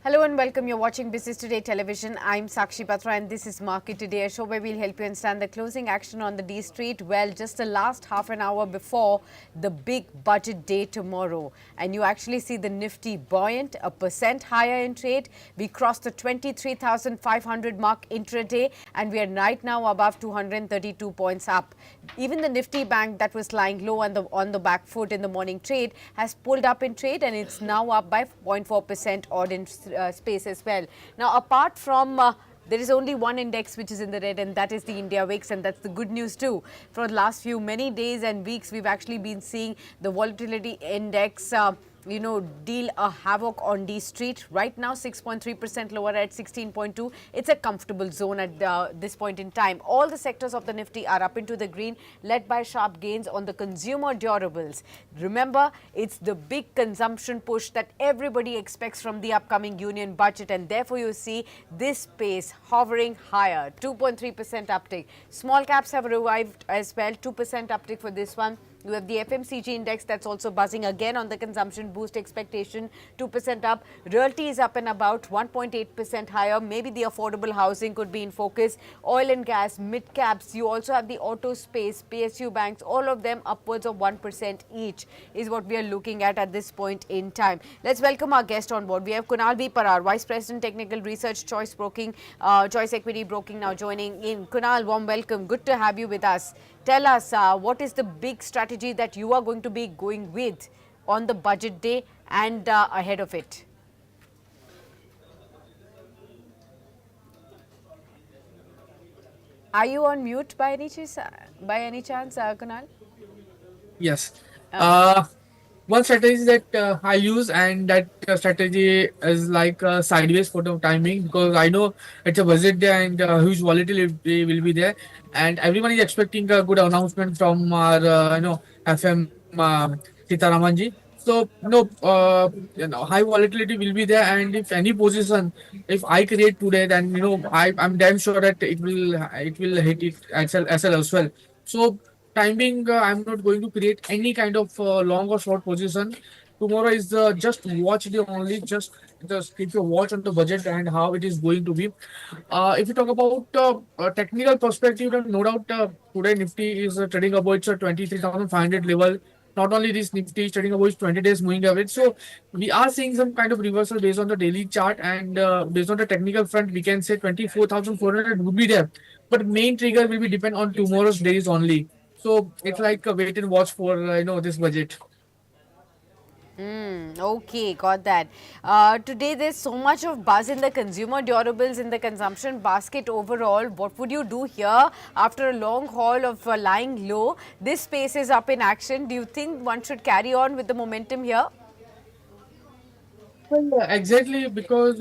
Hello and welcome. You're watching Business Today Television. I'm Sakshi Patra and this is Market Today, a show where we'll help you understand the closing action on the D Street. Well, just the last half an hour before the big budget day tomorrow. And you actually see the Nifty buoyant, 1% higher in trade. We crossed the 23,500 mark intraday and we are right now above 232 points up. Even the Nifty bank that was lying low on the back foot in the morning trade has pulled up in trade and it's now up by 0.4% odd in space as well. Now, apart from there is only one index which is in the red, and that is the India VIX, and that's the good news too. For the last many days and weeks, we've actually been seeing the volatility index deal a havoc on D Street. Right now, 6.3% lower at 16.2. It's a comfortable zone at this point in time. All the sectors of the Nifty are up into the green, led by sharp gains on the consumer durables. Remember, it's the big consumption push that everybody expects from the upcoming union budget, and therefore you see this space hovering higher, 2.3% uptick. Small caps have revived as well, 2% uptick for this one. You have the FMCG index that's also buzzing again on the consumption boost expectation, 2% up. Realty is up and about 1.8% higher. Maybe the affordable housing could be in focus. Oil and gas, mid caps. You also have the auto space, PSU banks, all of them upwards of 1% each is what we are looking at this point in time. Let's welcome our guest on board. We have Kunal B. Parar, Vice President Technical Research, Choice Equity Broking, now joining in. Kunal, warm welcome. Good to have you with us. Tell us, what is the big strategy that you are going to be going with on the budget day and ahead of it? Are you on mute by any chance, Kunal? Yes. Okay. Uh, One strategy that I use, and that strategy is like sideways for the timing, because I know it's a budget day and huge volatility will be there, and everyone is expecting a good announcement from our FM Sitharaman ji. So high volatility will be there, and if any position if I create today, then I'm damn sure that it will hit it as well. So timing, I'm not going to create any kind of long or short position. Tomorrow is just watch the only just keep your watch on the budget and how it is going to be. If you talk about a technical perspective, then no doubt today Nifty is trading above its 23,500 level. Not only this, Nifty is trading above its 20 days moving average. So we are seeing some kind of reversal based on the daily chart, and based on the technical front, we can say 24,400 would be there. But main trigger will be depend on tomorrow's days only. So it's like a wait and watch for this budget. Okay, got that. Today there's so much of buzz in the consumer durables in the consumption basket overall. What would you do here after a long haul of lying low? This space is up in action. Do you think one should carry on with the momentum here? Well, exactly, because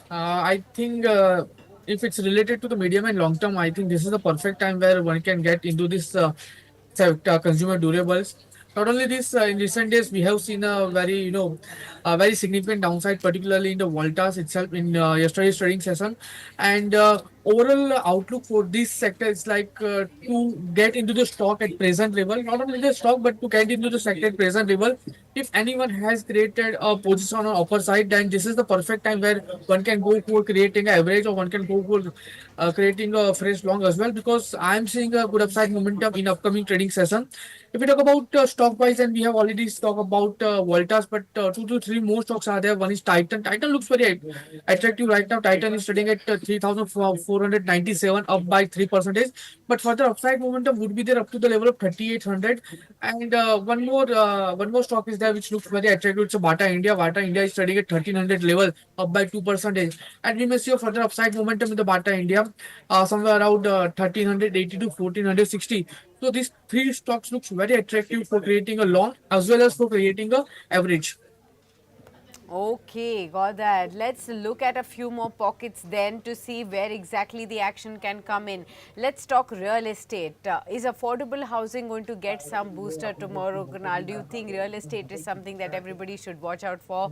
I think if it's related to the medium and long term, I think this is the perfect time where one can get into this sector, consumer durables. Not only this, in recent days we have seen a very a very significant downside, particularly in the Voltas itself in yesterday's trading session, and overall outlook for this sector is like to get into the stock at present level. Not only the stock, but to get into the sector at present level. If anyone has created a position on upper side, then this is the perfect time where one can go for creating an average, or one can go for creating a fresh long as well, because I am seeing a good upside momentum in upcoming trading session. If we talk about stock wise, and we have already talked about Voltas, but two to three more stocks are there. One is Titan. Titan looks very attractive right now. Titan is trading at 3,497, up by 3%. But further upside momentum would be there up to the level of 3,800. And one more stock is there which looks very attractive. It's a Bata India. Bata India is trading at 1,300 level, up by 2%. And we may see a further upside momentum in the Bata India, somewhere around 1,380 to 1,460. So these three stocks looks very attractive for creating a long as well as for creating a average. Okay, got that. Let's look at a few more pockets then to see where exactly the action can come in. Let's talk real estate. Is affordable housing going to get some booster tomorrow, Kunal? Do you think real estate is something that everybody should watch out for?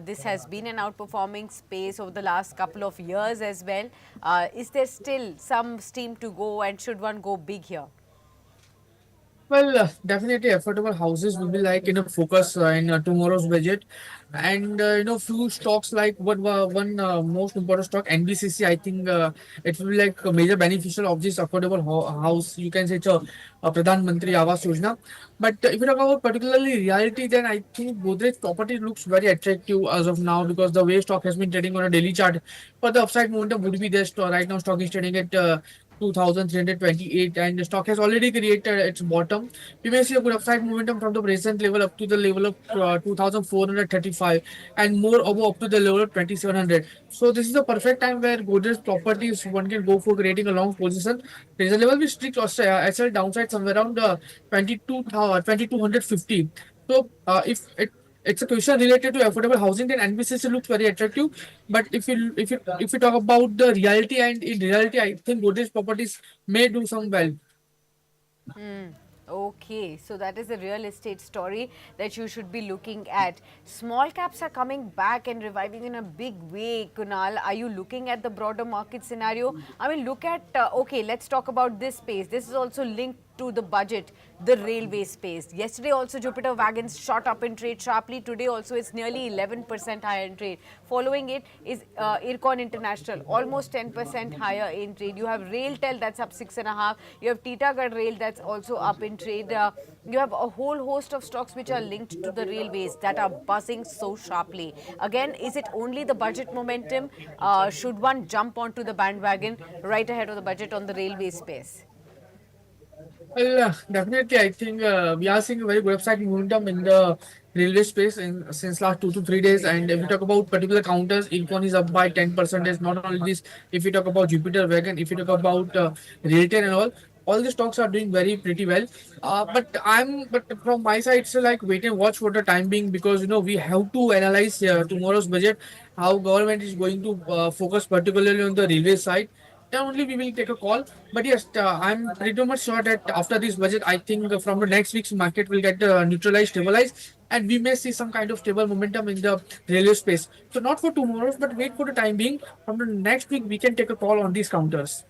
This has been an outperforming space over the last couple of years as well. Is there still some steam to go, and should one go big here? Well, definitely affordable houses will be like in a focus in tomorrow's budget, and few stocks like one most important stock NBCC. I think it will be like a major beneficial of this affordable house. You can say it's a Pradhan Mantri Awas Yojana. But if you talk about particularly reality, then I think Godrej property looks very attractive as of now because the way stock has been trading on a daily chart. But the upside momentum would be there. Right now, stock is trading at 2,328 and the stock has already created its bottom. We may see a good upside momentum from the present level up to the level of 2,435 and more above up to the level of 2,700. So this is the perfect time where Godrej properties one can go for creating a long position. There is a level with strict SL downside somewhere around 2,250. So if it's a question related to affordable housing, then NBCC looks very attractive. But if you talk about the reality and in reality, I think Godrej properties may do some well. Hmm. Okay, so that is a real estate story that you should be looking at. Small caps are coming back and reviving in a big way. Kunal, are you looking at the broader market scenario? I mean, look at, okay, let's talk about this space. This is also linked to the budget, the railway space. Yesterday also Jupiter Wagons shot up in trade sharply. Today also it's nearly 11% higher in trade. Following it is Ircon International, almost 10% higher in trade. You have Railtel that's up 6.5. You have Titagarh Rail that's also up in trade. You have a whole host of stocks which are linked to the railways that are buzzing so sharply. Again, is it only the budget momentum? Should one jump onto the bandwagon right ahead of the budget on the railway space? Well, definitely, I think we are seeing a very good upside momentum in the railway space since last 2 to 3 days. And if we talk about particular counters, Incon is up by 10%. Not only this, if we talk about Jupiter Wagon, if we talk about Realty and all the stocks are doing very pretty well. But from my side, it's like wait and watch for the time being because we have to analyze tomorrow's budget, how government is going to focus particularly on the railway side then only we will take a call. But yes, I'm pretty much sure that after this budget, I think from the next week's market will get neutralized, stabilized, and we may see some kind of stable momentum in the railway space. So not for tomorrow, but wait for the time being. From the next week, we can take a call on these counters.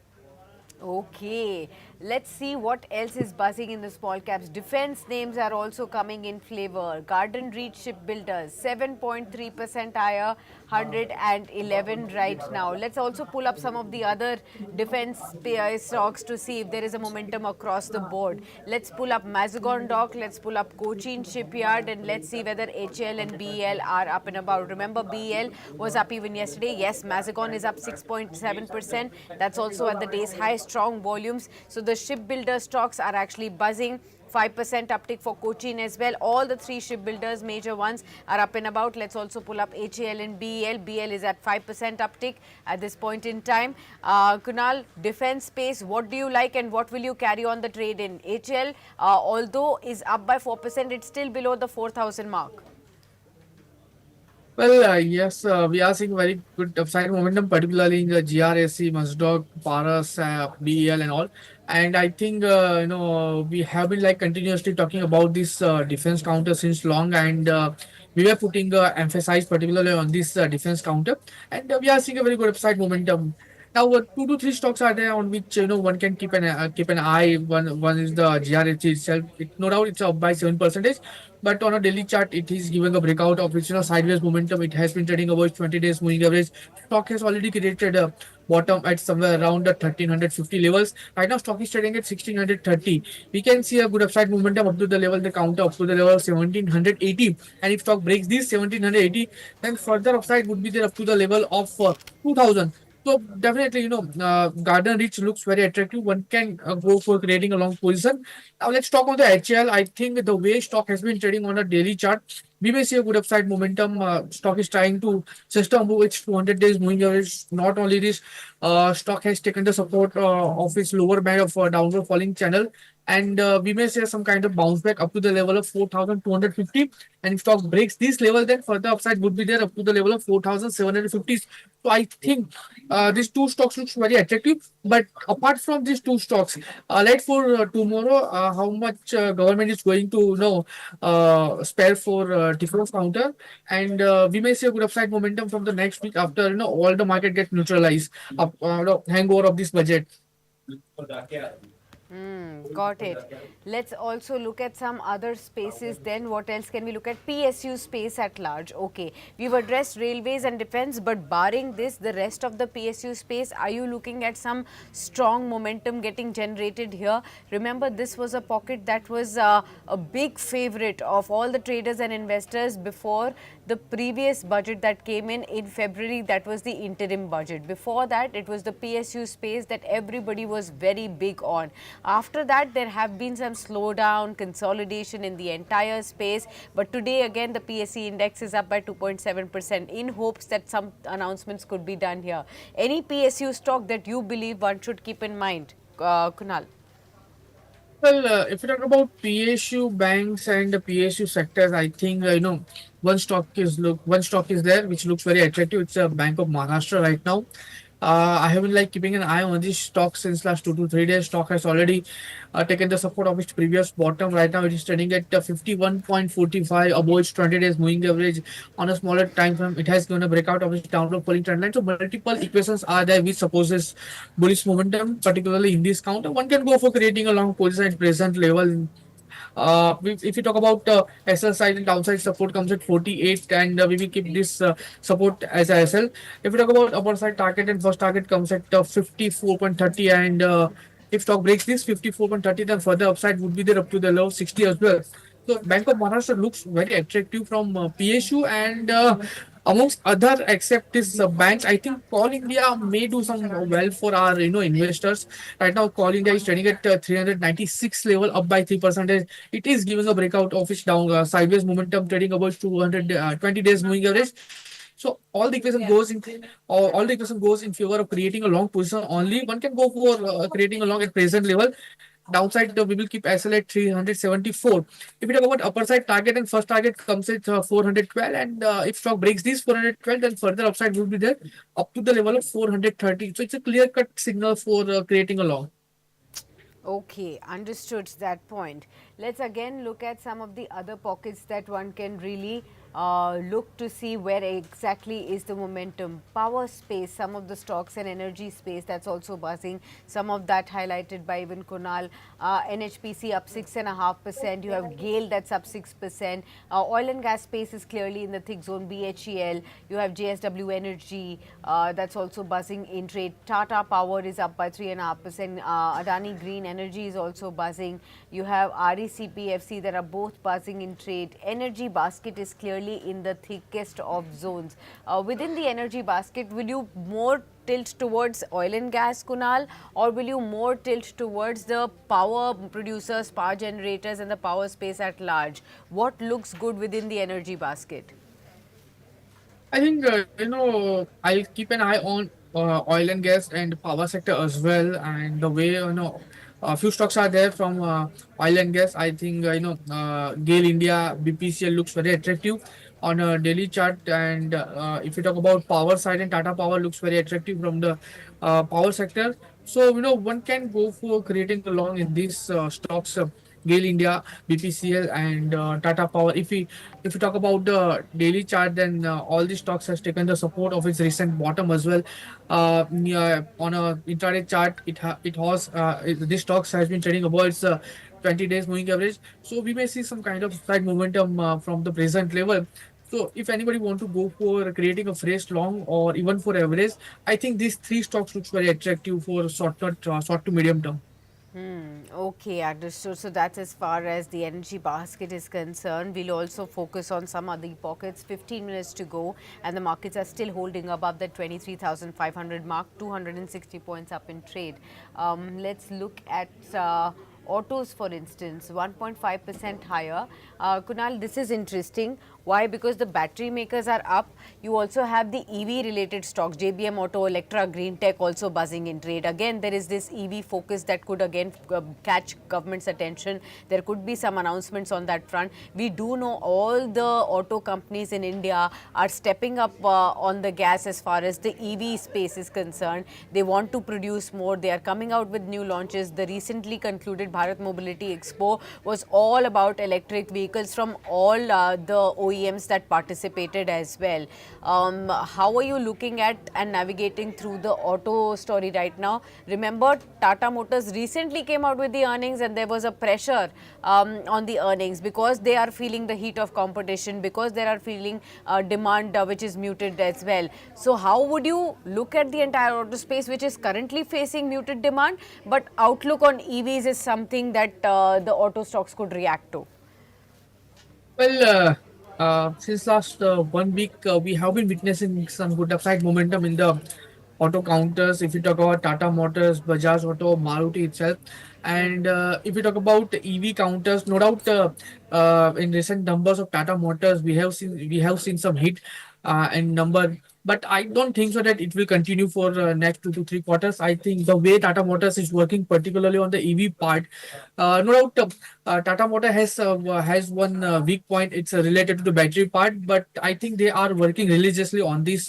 Okay, let's see what else is buzzing in the small caps. Defense names are also coming in flavor. Garden Reach Shipbuilders, 7.3% higher, 111 right now. Let's also pull up some of the other defense stocks to see if there is a momentum across the board. Let's pull up Mazagon Dock, let's pull up Cochin Shipyard, and let's see whether HL and BL are up and about. Remember, BL was up even yesterday. Yes, Mazagon is up 6.7%. That's also at the day's high, strong volumes. So the shipbuilder stocks are actually buzzing. 5% uptick for Cochin as well. All the three shipbuilders, major ones, are up and about. Let's also pull up HAL and BEL. BL is at 5% uptick at this point in time. Kunal, defense space, what do you like and what will you carry on the trade in? HL, although is up by 4%, it's still below the 4,000 mark. Well, yes, we are seeing very good upside momentum, particularly in the GRSC, Mazdog, Paras, BEL, and all. And I think we have been like continuously talking about this defense counter since long, and we were putting emphasis particularly on this defense counter, and we are seeing a very good upside momentum. Now, 2 to 3 stocks are there on which one can keep an eye. One is the GRH itself. No doubt it's up by 7%, but on a daily chart, it is giving a breakout of which sideways momentum. It has been trading about 20 days moving average. Stock has already created a bottom at somewhere around the 1350 levels. Right now, stock is trading at 1630. We can see a good upside momentum up to the level the counter up to the level of 1780. And if stock breaks this 1780, then further upside would be there up to the level of 2000. So definitely, Garden Reach looks very attractive. One can go for creating a long position. Now let's talk on the HL. I think the way stock has been trading on a daily chart, we may see a good upside momentum. Stock is trying to system move its 200 days moving average. Not only this, stock has taken the support of its lower band of downward falling channel. And we may see some kind of bounce back up to the level of 4,250. And if stock breaks this level, then further upside would be there up to the level of 4,750. So I think these two stocks looks very attractive. But apart from these two stocks, like for tomorrow, how much government is going to spare for defense counter, and we may see a good upside momentum from the next week after all the market get neutralized, hangover of this budget. Got it. Let's also look at some other spaces then. What else can we look at? PSU space at large. Okay. We've addressed railways and defense, but barring this, the rest of the PSU space, are you looking at some strong momentum getting generated here? Remember, this was a pocket that was a big favorite of all the traders and investors before the previous budget that came in February. That was the interim budget. Before that, it was the PSU space that everybody was very big on. After that, there have been some slowdown, consolidation in the entire space. But today, again, the PSE index is up by 2.7% in hopes that some announcements could be done here. Any PSU stock that you believe one should keep in mind, Kunal? Well, if you talk about PSU banks and the PSU sectors, I think one stock is there which looks very attractive. It's a Bank of Maharashtra right now. I have been like keeping an eye on this stock since last 2 to 3 days. Stock has already taken the support of its previous bottom. Right now, it is trading at 51.45 above its 20 days moving average. On a smaller time frame, it has given a breakout of its downward falling trend line. So multiple equations are there which supposes bullish momentum, particularly in this counter. One can go for creating a long position at present level. If you talk about SL side and downside support comes at 48, and we will keep this support as a SL. If you talk about upper side target, and first target comes at 54.30, and if stock breaks this 54.30, then further upside would be there up to the low 60 as well. So Bank of Maharashtra looks very attractive from PSU, and amongst other except this banks, I think Call India may do some well for our investors. Right now, Call India is trading at 396 level, up by 3%. It is giving a breakout of its down sideways momentum, trading about 220 days moving average. So all the equation goes in favor of creating a long position. Only one can go for creating a long at present level. Downside, we will keep SL at 374. If you talk about upper side target, and first target comes at 412, and if stock breaks this 412, then further upside will be there up to the level of 430. So it's a clear cut signal for creating a long. Okay, understood that point. Let's again look at some of the other pockets that one can really look to see where exactly is the momentum. Power space, some of the stocks and energy space that's also buzzing. Some of that highlighted by even Kunal. NHPC up 6.5%. You have GAIL that's up 6%. Oil and gas space is clearly in the thick zone. BHEL. You have JSW Energy that's also buzzing in trade. Tata Power is up by 3.5%. Adani Green Energy is also buzzing. You have RECPFC that are both buzzing in trade. Energy basket is clearly in the thickest of zones. Within the energy basket, will you more tilt towards oil and gas, Kunal, or will you more tilt towards the power producers, power generators, and the power space at large? What looks good within the energy basket? I think I'll keep an eye on oil and gas and power sector as well. And the way a few stocks are there from oil and gas. I think GAIL India, BPCL looks very attractive on a daily chart. And if you talk about power side, and Tata Power looks very attractive from the power sector. So one can go for creating a long in these stocks. GAIL India, BPCL, and Tata Power. If you talk about the daily chart, then all the stocks has taken the support of its recent bottom as well. Yeah, on a intraday chart, this stocks has been trading above its 20 days moving average. So we may see some kind of slight momentum from the present level. So if anybody want to go for creating a fresh long or even for average, I think these three stocks looks very attractive for short to medium term. Okay, understood. So that's as far as the energy basket is concerned. We'll also focus on some other pockets. 15 minutes to go, and the markets are still holding above the 23,500 mark, 260 points up in trade. Let's look at autos, for instance, 1.5% higher. Kunal, this is interesting. Why? Because the battery makers are up. You also have the EV related stocks, JBM Auto, Electra, Green Tech also buzzing in trade. Again, there is this EV focus that could again catch government's attention. There could be some announcements on that front. We do know all the auto companies in India are stepping up on the gas as far as the EV space is concerned. They want to produce more. They are coming out with new launches. The recently concluded Bharat Mobility Expo was all about electric vehicles from all the OEMs that participated as well. How are you looking at and navigating through the auto story right now? Remember, Tata Motors recently came out with the earnings and there was a pressure on the earnings because they are feeling the heat of competition, because they are feeling demand which is muted as well. So how would you look at the entire auto space, which is currently facing muted demand, but outlook on EVs is something that the auto stocks could react to? Well, since last 1 week, we have been witnessing some good upside momentum in the auto counters. If you talk about Tata Motors, Bajaj Auto, Maruti itself, and if you talk about EV counters, no doubt, in recent numbers of Tata Motors, we have seen some hit in number. But I don't think so that it will continue for next 2 to 3 quarters. I think the way Tata Motors is working, particularly on the EV part, no doubt, Tata Motor has one weak point. It's related to the battery part, but I think they are working religiously on this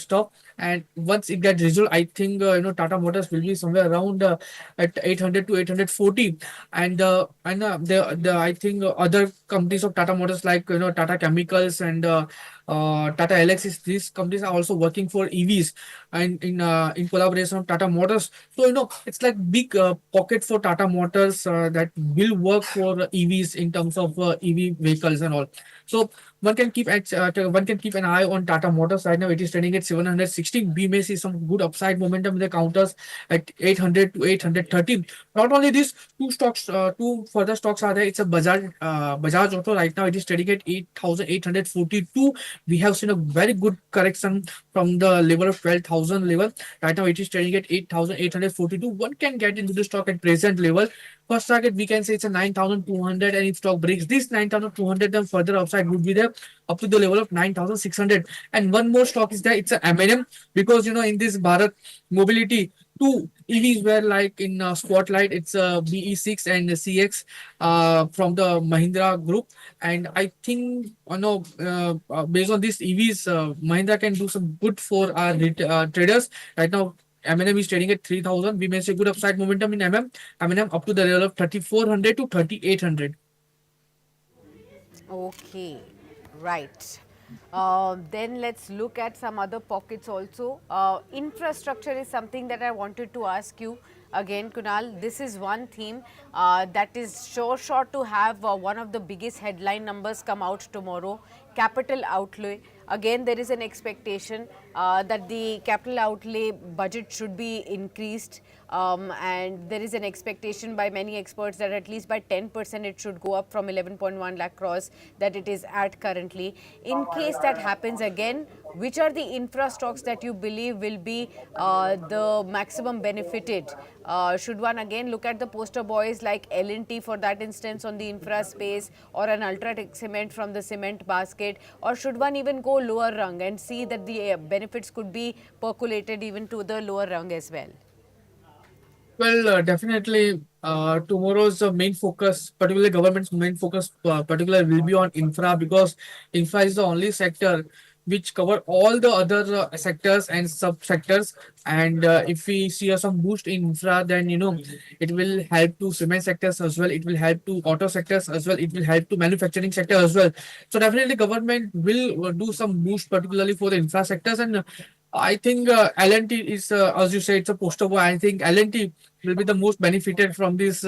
stuff. And once it gets resolved, I think Tata Motors will be somewhere around at 800 to 840, and I think other companies of Tata Motors like Tata Chemicals and Tata Alexis, these companies are also working for EVs and in collaboration with Tata Motors. So it's like big pocket for Tata Motors that will work for EVs in terms of EV vehicles and all. So one can keep an eye on Tata Motors. Right now it is trading at 716. We may see some good upside momentum in the counters at 800 to 830. Not only this, two further stocks are there. It's a Bajaj Auto. Right now it is trading at 8,842. We have seen a very good correction from the level of 12,000 level. Right now it is trading at 8,842. One can get into the stock at present level. First target we can say it's a 9,200, and if stock breaks this 9,200, then further upside would be there up to the level of 9,600. And one more stock is there, it's a M&M, because in this Bharat mobility, two EVs were like in spotlight. It's a BE6 and CX from the Mahindra group, and I think based on these EVs, Mahindra can do some good for our traders. Right now M&M is trading at 3,000. We may see good upside momentum in M&M up to the level of 3,400 to 3,800. Okay, right. Then let's look at some other pockets also. Infrastructure is something that I wanted to ask you. Again, Kunal, this is one theme that is sure to have one of the biggest headline numbers come out tomorrow. Capital outlay. Again, there is an expectation that the capital outlay budget should be increased, and there is an expectation by many experts that at least by 10% it should go up from 11.1 lakh crores that it is at currently. In case that happens again, which are the infra stocks that you believe will be the maximum benefited? Should one again look at the poster boys like L&T for that instance on the infra space, or an Ultratech Cement from the cement basket, or should one even go lower rung and see that the benefits could be percolated even to the lower rung as well? Well, definitely, tomorrow's main focus, particularly government's main focus, particularly will be on infra, because infra is the only sector which cover all the other sectors and sub-sectors. And if we see some boost in infra, then it will help to cement sectors as well. It will help to auto sectors as well. It will help to manufacturing sector as well. So definitely, government will do some boost, particularly for the infra sectors. And I think L&T is, as you say, it's a poster boy. I think L&T will be the most benefited from this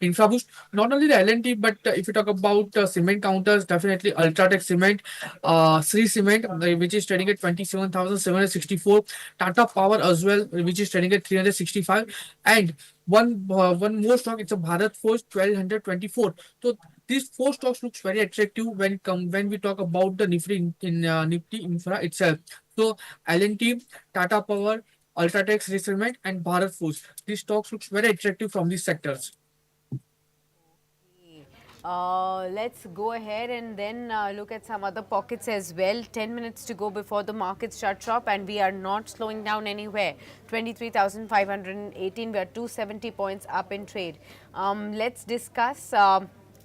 infra boost. Not only the L&T, but if you talk about cement counters, definitely Ultratech Cement, Sri Cement, which is trading at 27,764, Tata Power as well, which is trading at 365, and one more stock, it's a Bharat Forge 1,224. So these four stocks looks very attractive when we talk about the Nifty Infra itself. So L&T, Tata Power, Ultratech Cement, and Bharat Forge. These stocks looks very attractive from these sectors. Let's go ahead and then look at some other pockets as well. 10 minutes to go before the markets shut shop, and we are not slowing down anywhere. 23,518, we are 270 points up in trade. Let's discuss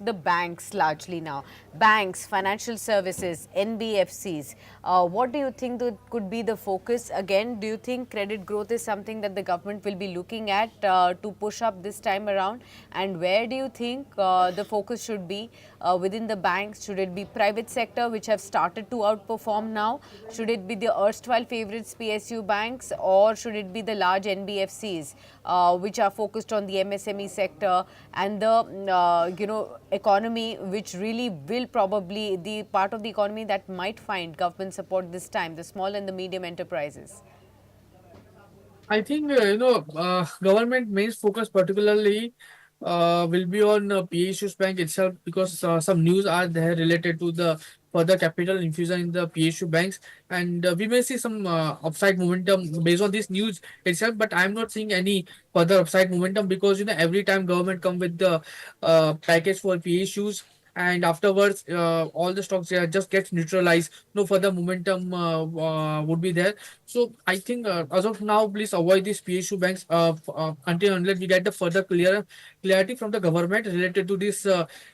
the banks largely now. Banks, financial services, NBFCs. What do you think that could be the focus? Again, do you think credit growth is something that the government will be looking at to push up this time around? And where do you think the focus should be within the banks? Should it be private sector, which have started to outperform now? Should it be the erstwhile favorites, PSU banks, or should it be the large NBFCs, which are focused on the MSME sector and the economy, which really will probably the part of the economy that might find government support this time, the small and the medium enterprises? I think government main focus particularly will be on PSU's bank itself, because some news are there related to the further capital infusion in the PSU banks, and we may see some upside momentum based on this news itself. But I'm not seeing any further upside momentum, because every time government come with the package for PSUs, and afterwards all the stocks just gets neutralized. No further momentum would be there. So I think as of now, please avoid these PSU banks until unless we get the further clarity from the government related to this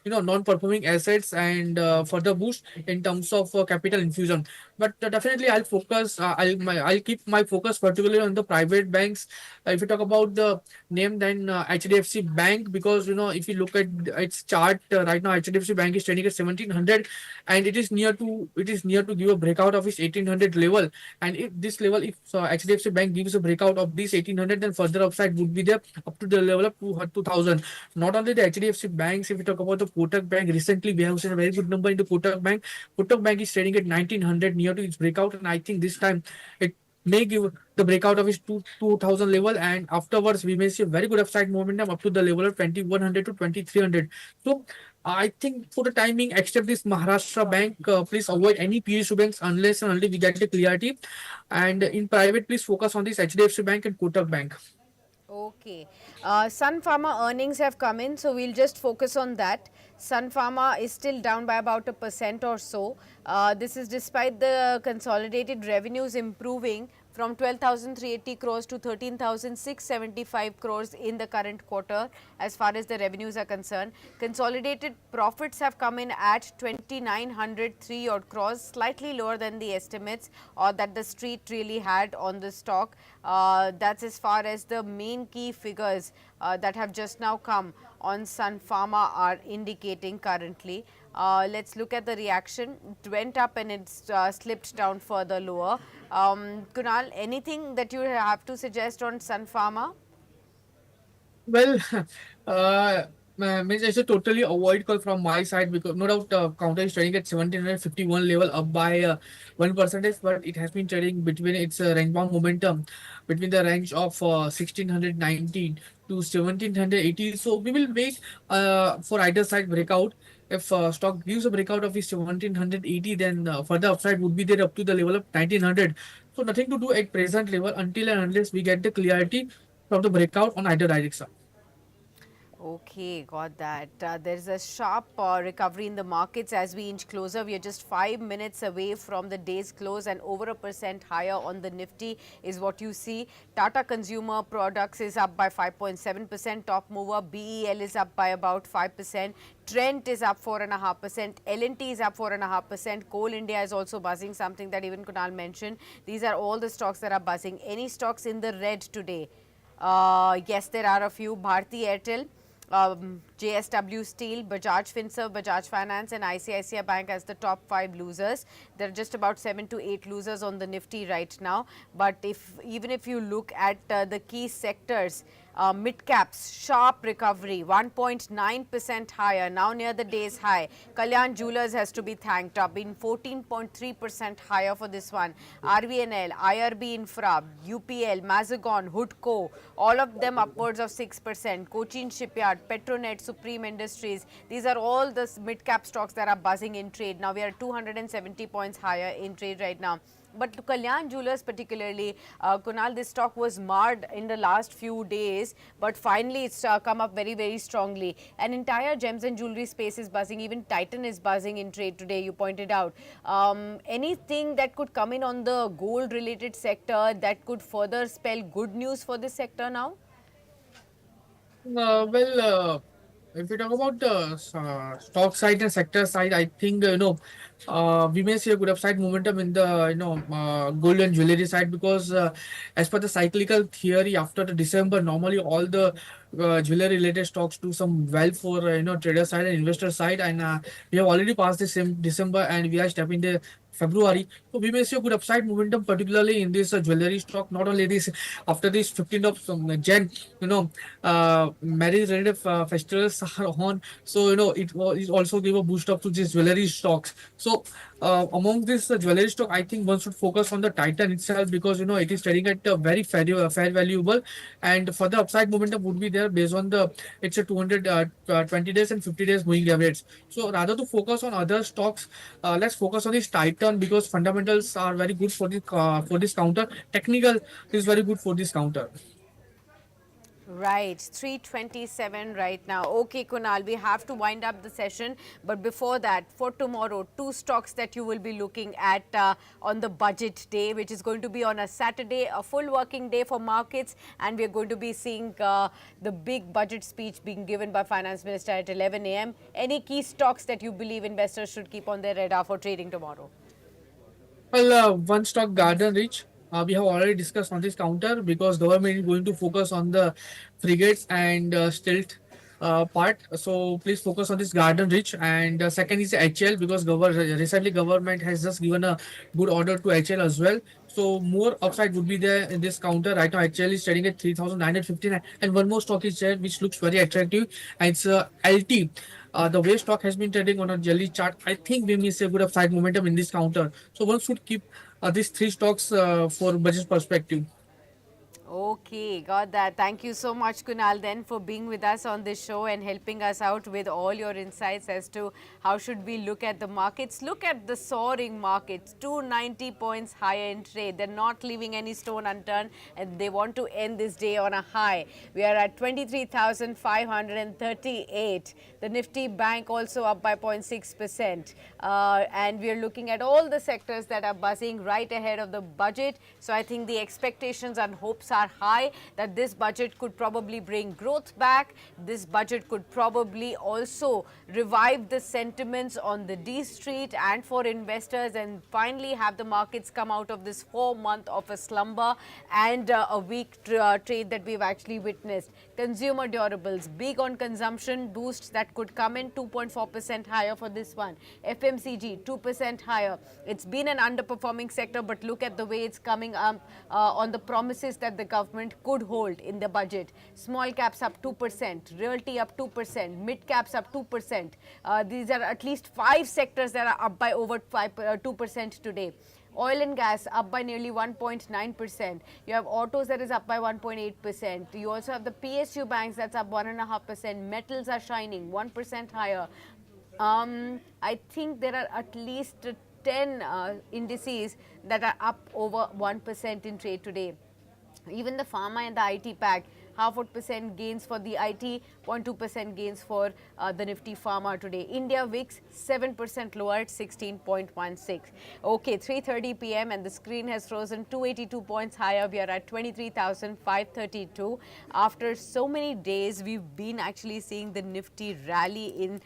non-performing assets, and further boost in terms of capital infusion. But definitely I'll focus. I'll keep my focus particularly on the private banks. If you talk about the name, then HDFC Bank, because if you look at its chart right now, HDFC Bank is trading at 1700, and it is near to give a breakout of its 1800 level. And if this level, if HDFC Bank gives a breakout of this 1800, then further upside would be there up to the level of 2000. Not only the HDFC banks, if we talk about the Kotak Bank, recently we have seen a very good number in the Kotak Bank. Kotak Bank is trading at 1900, near to its breakout, and I think this time it may give the breakout of its 2000 level, and afterwards we may see a very good upside momentum up to the level of 2100 to 2300. So I think for the timing, except this Maharashtra Bank, please avoid any PSU banks unless and until we get the clarity. And in private, please focus on this HDFC Bank and Kotak Bank. Okay. Sun Pharma earnings have come in, so we'll just focus on that. Sun Pharma is still down by about 1% or so. This is despite the consolidated revenues improving from 12,380 crores to 13,675 crores in the current quarter as far as the revenues are concerned. Consolidated profits have come in at 2,903 odd crores, slightly lower than the estimates or that the street really had on the stock. That's as far as the main key figures that have just now come on Sun Pharma are indicating currently. Let's look at the reaction. It went up and it slipped down further lower. Kunal, anything that you have to suggest on Sun Pharma? Well, means I should totally avoid call from my side, because no doubt counter is trading at 1751 level, up by 1%, but it has been trading between its range bound momentum between the range of 1619 to 1780. So we will wait for either side breakout. If stock gives a breakout of 1780, then further upside would be there up to the level of 1900. So nothing to do at present level until and unless we get the clarity from the breakout on either direction. Okay, got that. There's a sharp recovery in the markets as we inch closer. We are just 5 minutes away from the day's close, and over 1% higher on the Nifty is what you see. Tata Consumer Products is up by 5.7%. Top mover BEL is up by about 5%. Trent is up 4.5%. L&T is up 4.5%. Coal India is also buzzing, something that even Kunal mentioned. These are all the stocks that are buzzing. Any stocks in the red today? Yes, there are a few. Bharti Airtel, JSW Steel, Bajaj Finserv, Bajaj Finance and ICICI Bank as the top 5 losers. There are just about 7 to 8 losers on the Nifty right now. But even if you look at the key sectors, mid caps, sharp recovery, 1.9% higher, now near the day's high. Kalyan Jewellers has to be thanked, up in 14.3% higher for this one. RVNL, IRB Infra, UPL, Mazagon, Hoodco, all of them upwards of 6%. Cochin Shipyard, Petronet, Supreme Industries, these are all the mid cap stocks that are buzzing in trade. Now we are 270 points higher in trade right now. But to Kalyan Jewellers particularly, Kunal, this stock was marred in the last few days, but finally it's come up very, very strongly. An entire gems and jewelry space is buzzing. Even Titan is buzzing in trade today, you pointed out. Anything that could come in on the gold related sector that could further spell good news for this sector now? Well, If we talk about the stock side and sector side, I think we may see a good upside momentum in the gold and jewelry side because as per the cyclical theory, after the December, normally all the jewelry related stocks do some well for trader side and investor side, and we have already passed the same December and we are stepping the February. So we may see a good upside momentum, particularly in this jewelry stock. Not only this, after this 15th of Jan, marriage related festivals are on. So it also give a boost up to this jewelry stocks. So among this jewelry stock, I think one should focus on the Titan itself because it is trading at a very fair valuable, and for the upside momentum would be there based on the it's a 200 20 days and 50 days moving average. So rather to focus on other stocks, let's focus on this Titan because fundamentals are very good for this counter. Technical is very good for this counter. Right, 3:27 right now. Okay, Kunal, we have to wind up the session. But before that, for tomorrow, two stocks that you will be looking at on the budget day, which is going to be on a Saturday, a full working day for markets. And we are going to be seeing the big budget speech being given by Finance Minister at 11 a.m. Any key stocks that you believe investors should keep on their radar for trading tomorrow? Well, one stock Garden Reach. We have already discussed on this counter because government is going to focus on the frigates and stealth part. So please focus on this Garden Reach. And second is HL because recently government has just given a good order to HL as well. So more upside would be there in this counter. Right now, HL is trading at 3,959. And one more stock is there which looks very attractive. And it's LT. The way stock has been trading on a jelly chart, I think we may see a good upside momentum in this counter. So one should keep these three stocks for budget perspective. Okay, got that. Thank you so much, Kunal, then for being with us on this show and helping us out with all your insights as to how should we look at the markets. Look at the soaring markets, 290 points higher in trade. They're not leaving any stone unturned and they want to end this day on a high. We are at 23,538. The Nifty Bank also up by 0.6%. And we are looking at all the sectors that are buzzing right ahead of the budget. So I think the expectations and hopes are high that this budget could probably bring growth back. This budget could probably also revive the sentiments on the D Street and for investors and finally have the markets come out of this 4 month of a slumber and a weak trade that we've actually witnessed. Consumer durables, big on consumption boosts that could come in 2.4% higher for this one. FMCG 2% higher. It's been an underperforming sector, but look at the way it's coming up on the promises that the government could hold in the budget. Small caps up 2%, Realty up 2%, mid caps up 2%. These are at least 5 sectors that are up by over 2% today. Oil and gas up by nearly 1.9%. You have autos that is up by 1.8%. You also have the PSU banks that's up 1.5%. Metals are shining 1% higher. I think there are at least 10 indices that are up over 1% in trade today. Even the Pharma and the IT pack, 0.5% gains for the IT, 0.2% gains for the Nifty Pharma today. India VIX 7% lower at 16.16. Okay, 3:30 p.m. and the screen has frozen 282 points higher. We are at 23,532. After so many days, we've been actually seeing the Nifty rally in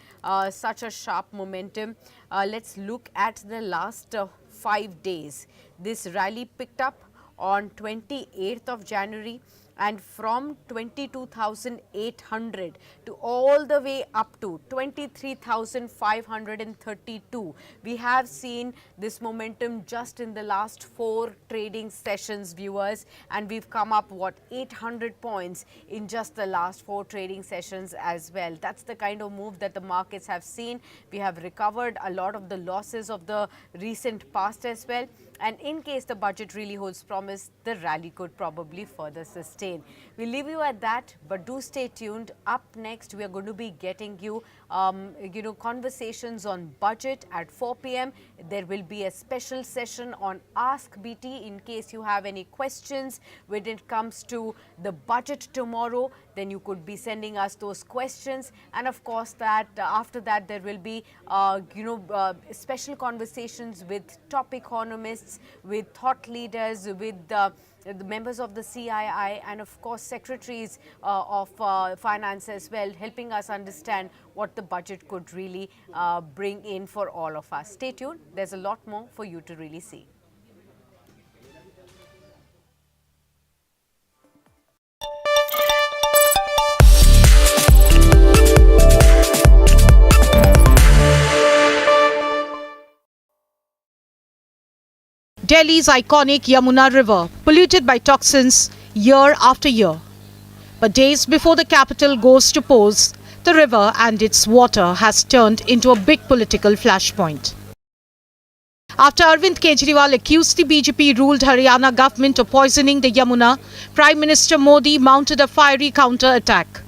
such a sharp momentum. Let's look at the last 5 days. This rally picked up on 28th of January and from 22,800 to all the way up to 23,532. We have seen this momentum just in the last 4 trading sessions, viewers, and we've come up 800 points in just the last 4 trading sessions as well. That's the kind of move that the markets have seen. We have recovered a lot of the losses of the recent past as well. And in case the budget really holds promise, the rally could probably further sustain. We'll leave you at that, but do stay tuned. Up next, we are going to be getting you, conversations on budget at 4 p.m. There will be a special session on Ask BT in case you have any questions when it comes to the budget tomorrow. Then you could be sending us those questions. And of course, that after that, there will be, special conversations with top economists, with thought leaders, with the members of the CII, and of course secretaries of finance as well, helping us understand what the budget could really bring in for all of us. Stay tuned. There's a lot more for you to really see. Delhi's iconic Yamuna River, polluted by toxins year after year. But days before the capital goes to polls, the river and its water has turned into a big political flashpoint. After Arvind Kejriwal accused the BJP-ruled Haryana government of poisoning the Yamuna, Prime Minister Modi mounted a fiery counter-attack.